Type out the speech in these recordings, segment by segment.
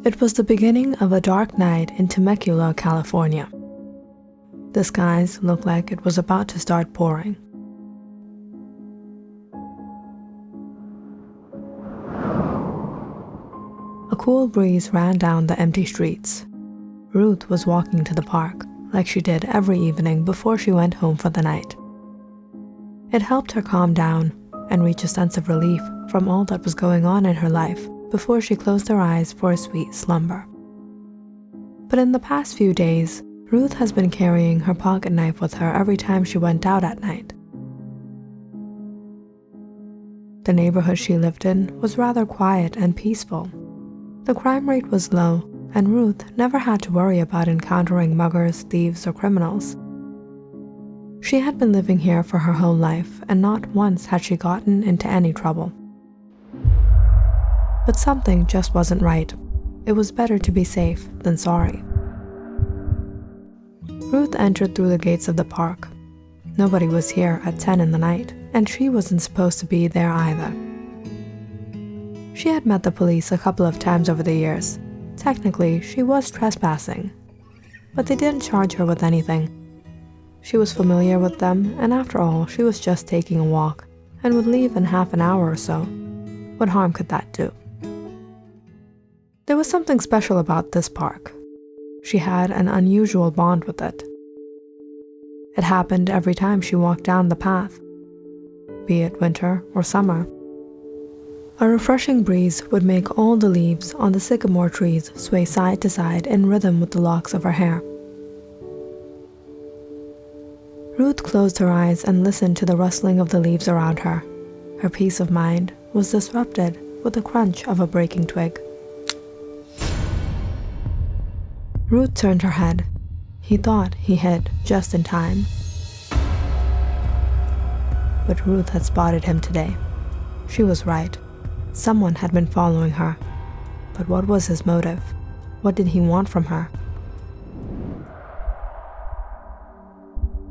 It was the beginning of a dark night in Temecula, California. The skies looked like it was about to start pouring. A cool breeze ran down the empty streets. Ruth was walking to the park, like she did every evening before she went home for the night. It helped her calm down and reach a sense of relief from all that was going on in her life before she closed her eyes for a sweet slumber. But in the past few days, Ruth has been carrying her pocket knife with her every time she went out at night. The neighborhood she lived in was rather quiet and peaceful. The crime rate was low, and Ruth never had to worry about encountering muggers, thieves, or criminals. She had been living here for her whole life, and not once had she gotten into any trouble. But something just wasn't right. It was better to be safe than sorry. Ruth entered through the gates of the park. Nobody was here at 10 in the night, and she wasn't supposed to be there either. She had met the police a couple of times over the years. Technically, she was trespassing, but they didn't charge her with anything. She was familiar with them, and after all, she was just taking a walk and would leave in half an hour or so. What harm could that do? There was something special about this park. She had an unusual bond with it. It happened every time she walked down the path, be it winter or summer. A refreshing breeze would make all the leaves on the sycamore trees sway side to side in rhythm with the locks of her hair. Ruth closed her eyes and listened to the rustling of the leaves around her. Her peace of mind was disrupted with the crunch of a breaking twig. Ruth turned her head. He thought he hid just in time. But Ruth had spotted him today. She was right. Someone had been following her. But what was his motive? What did he want from her?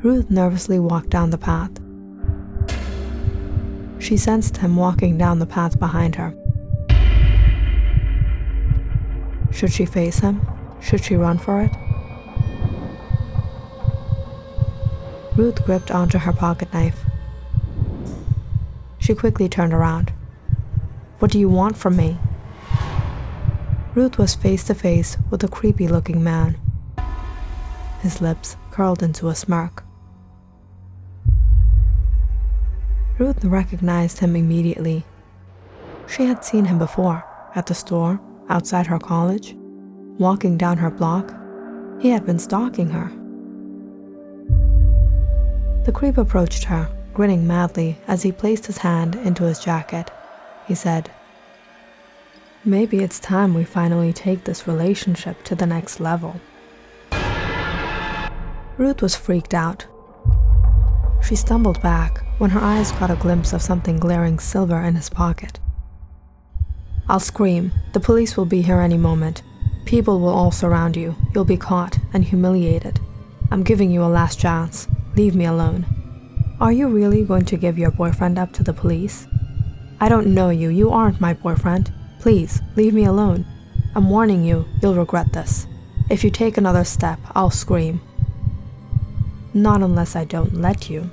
Ruth nervously walked down the path. She sensed him walking down the path behind her. Should she face him? Should she run for it? Ruth gripped onto her pocket knife. She quickly turned around. "What do you want from me?" Ruth was face to face with a creepy-looking man. His lips curled into a smirk. Ruth recognized him immediately. She had seen him before, at the store, outside her college, walking down her block. He had been stalking her. The creep approached her, grinning madly as he placed his hand into his jacket. He said, "Maybe it's time we finally take this relationship to the next level." Ruth was freaked out. She stumbled back when her eyes caught a glimpse of something glaring silver in his pocket. "I'll scream. The police will be here any moment. People will all surround you. You'll be caught and humiliated. I'm giving you a last chance. Leave me alone." "Are you really going to give your boyfriend up to the police?" "I don't know you. You aren't my boyfriend. Please, leave me alone. I'm warning you, you'll regret this. If you take another step, I'll scream." "Not unless I don't let you."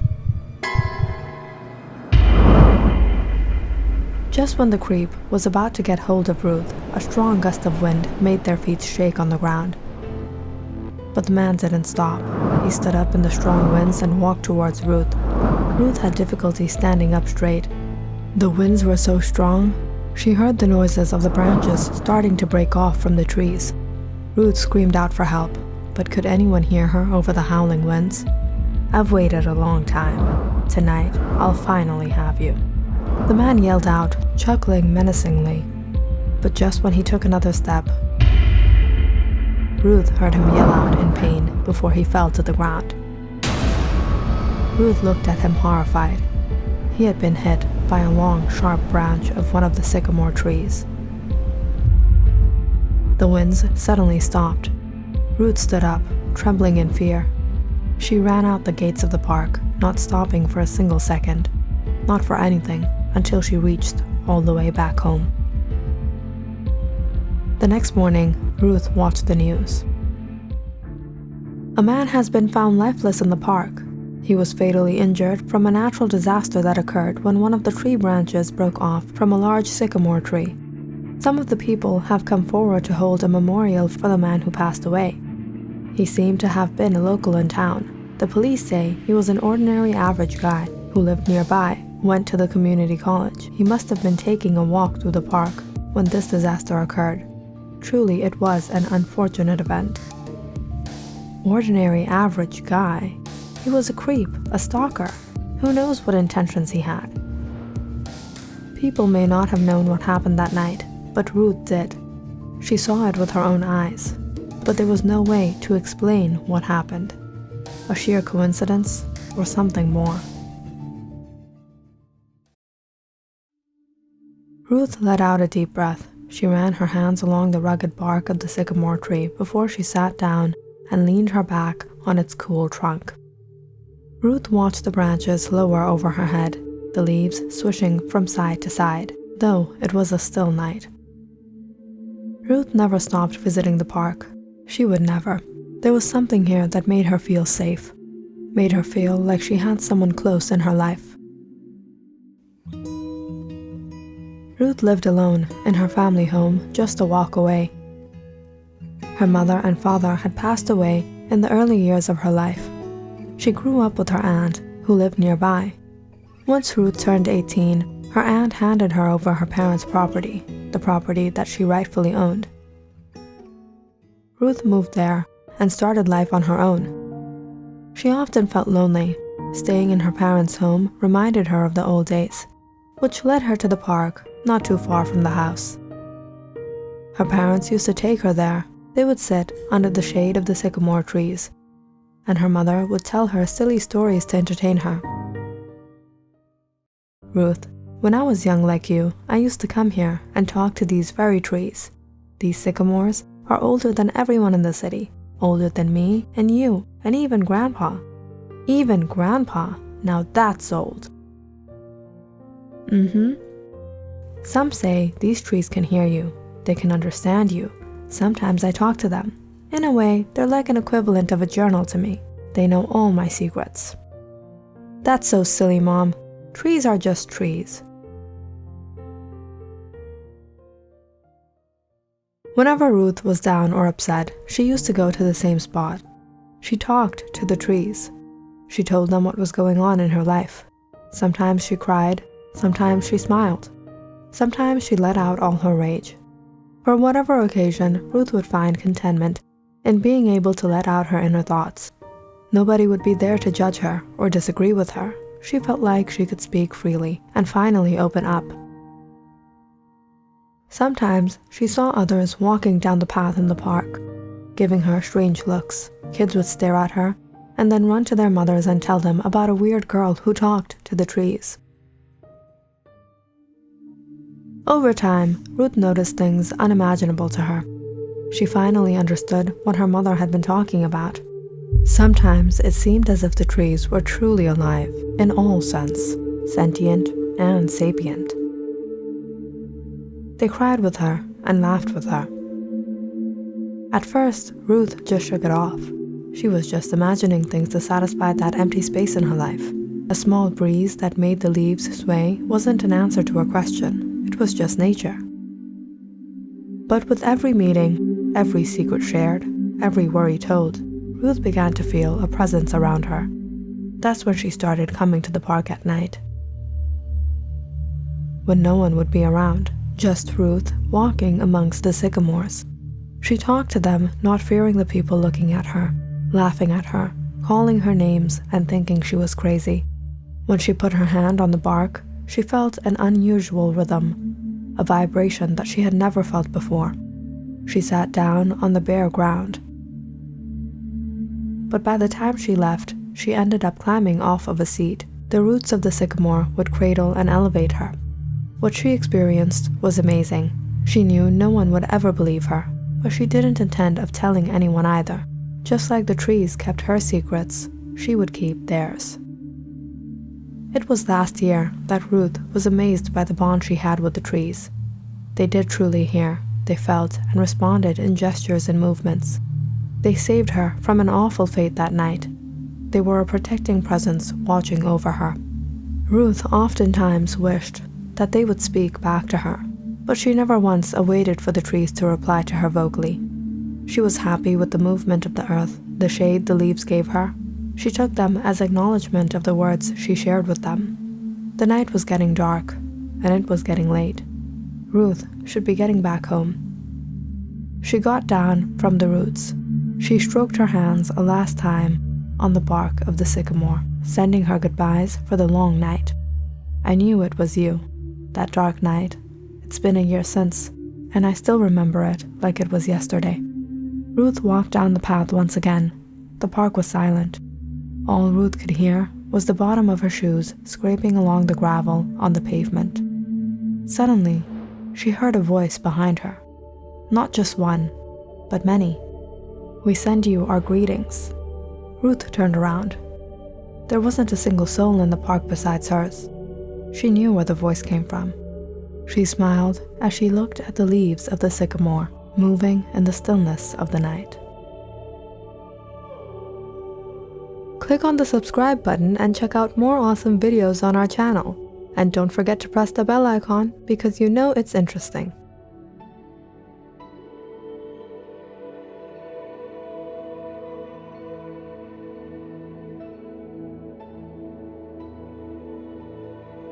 Just when the creep was about to get hold of Ruth, a strong gust of wind made their feet shake on the ground. But the man didn't stop. He stood up in the strong winds and walked towards Ruth. Ruth had difficulty standing up straight. The winds were so strong, she heard the noises of the branches starting to break off from the trees. Ruth screamed out for help, but could anyone hear her over the howling winds? "I've waited a long time. Tonight, I'll finally have you." The man yelled out, chuckling menacingly. But just when he took another step, Ruth heard him yell out in pain before he fell to the ground. Ruth looked at him horrified. He had been hit by a long, sharp branch of one of the sycamore trees. The winds suddenly stopped. Ruth stood up, trembling in fear. She ran out the gates of the park, not stopping for a single second, not for anything, until she reached all the way back home. The next morning, Ruth watched the news. A man has been found lifeless in the park. He was fatally injured from a natural disaster that occurred when one of the tree branches broke off from a large sycamore tree. Some of the people have come forward to hold a memorial for the man who passed away. He seemed to have been a local in town. The police say he was an ordinary average guy who lived nearby, went to the community college. He must have been taking a walk through the park when this disaster occurred. Truly, it was an unfortunate event. Ordinary average guy? He was a creep, a stalker. Who knows what intentions he had? People may not have known what happened that night, but Ruth did. She saw it with her own eyes, but there was no way to explain what happened. A sheer coincidence or something more. Ruth let out a deep breath. She ran her hands along the rugged bark of the sycamore tree before she sat down and leaned her back on its cool trunk. Ruth watched the branches lower over her head, the leaves swishing from side to side, though it was a still night. Ruth never stopped visiting the park. She would never. There was something here that made her feel safe, made her feel like she had someone close in her life. Ruth lived alone in her family home just a walk away. Her mother and father had passed away in the early years of her life. She grew up with her aunt, who lived nearby. Once Ruth turned 18, her aunt handed her over her parents' property, the property that she rightfully owned. Ruth moved there and started life on her own. She often felt lonely. Staying in her parents' home reminded her of the old days, which led her to the park, not too far from the house. Her parents used to take her there. They would sit under the shade of the sycamore trees, and her mother would tell her silly stories to entertain her. Ruth, when I was young like you, I used to come here and talk to these very trees. These sycamores are older than everyone in the city, older than me and you and even Grandpa. Even Grandpa, now that's old. Some say these trees can hear you, they can understand you. Sometimes I talk to them. In a way, they're like an equivalent of a journal to me. They know all my secrets. That's so silly, Mom. Trees are just trees. Whenever Ruth was down or upset, she used to go to the same spot. She talked to the trees. She told them what was going on in her life. Sometimes she cried, sometimes she smiled. Sometimes she let out all her rage. For whatever occasion, Ruth would find contentment in being able to let out her inner thoughts. Nobody would be there to judge her or disagree with her. She felt like she could speak freely and finally open up. Sometimes she saw others walking down the path in the park, giving her strange looks. Kids would stare at her and then run to their mothers and tell them about a weird girl who talked to the trees. Over time, Ruth noticed things unimaginable to her. She finally understood what her mother had been talking about. Sometimes it seemed as if the trees were truly alive in all sense, sentient and sapient. They cried with her and laughed with her. At first, Ruth just shook it off. She was just imagining things to satisfy that empty space in her life. A small breeze that made the leaves sway wasn't an answer to her question. It was just nature. But with every meeting, every secret shared, every worry told, Ruth began to feel a presence around her. That's when she started coming to the park at night. When no one would be around, just Ruth walking amongst the sycamores. She talked to them, not fearing the people looking at her, laughing at her, calling her names and thinking she was crazy. When she put her hand on the bark, she felt an unusual rhythm, a vibration that she had never felt before. She sat down on the bare ground. But by the time she left, she ended up climbing off of a seat. The roots of the sycamore would cradle and elevate her. What she experienced was amazing. She knew no one would ever believe her, but she didn't intend of telling anyone either. Just like the trees kept her secrets, she would keep theirs. It was last year that Ruth was amazed by the bond she had with the trees. They did truly hear. they felt and responded in gestures and movements. They saved her from an awful fate that night. They were a protecting presence watching over her. Ruth oftentimes wished that they would speak back to her, but she never once awaited for the trees to reply to her vocally. She was happy with the movement of the earth, the shade the leaves gave her. She took them as acknowledgement of the words she shared with them. The night was getting dark, and it was getting late. Ruth should be getting back home. She got down from the roots. She stroked her hands a last time on the bark of the sycamore, sending her goodbyes for the long night. I knew it was you, that dark night. It's been a year since, and I still remember it like it was yesterday. Ruth walked down the path once again. The park was silent. All Ruth could hear was the bottom of her shoes scraping along the gravel on the pavement. Suddenly, she heard a voice behind her. Not just one, but many. "We send you our greetings." Ruth turned around. There wasn't a single soul in the park besides hers. She knew where the voice came from. She smiled as she looked at the leaves of the sycamore, moving in the stillness of the night. Click on the subscribe button and check out more awesome videos on our channel. And don't forget to press the bell icon because you know it's interesting.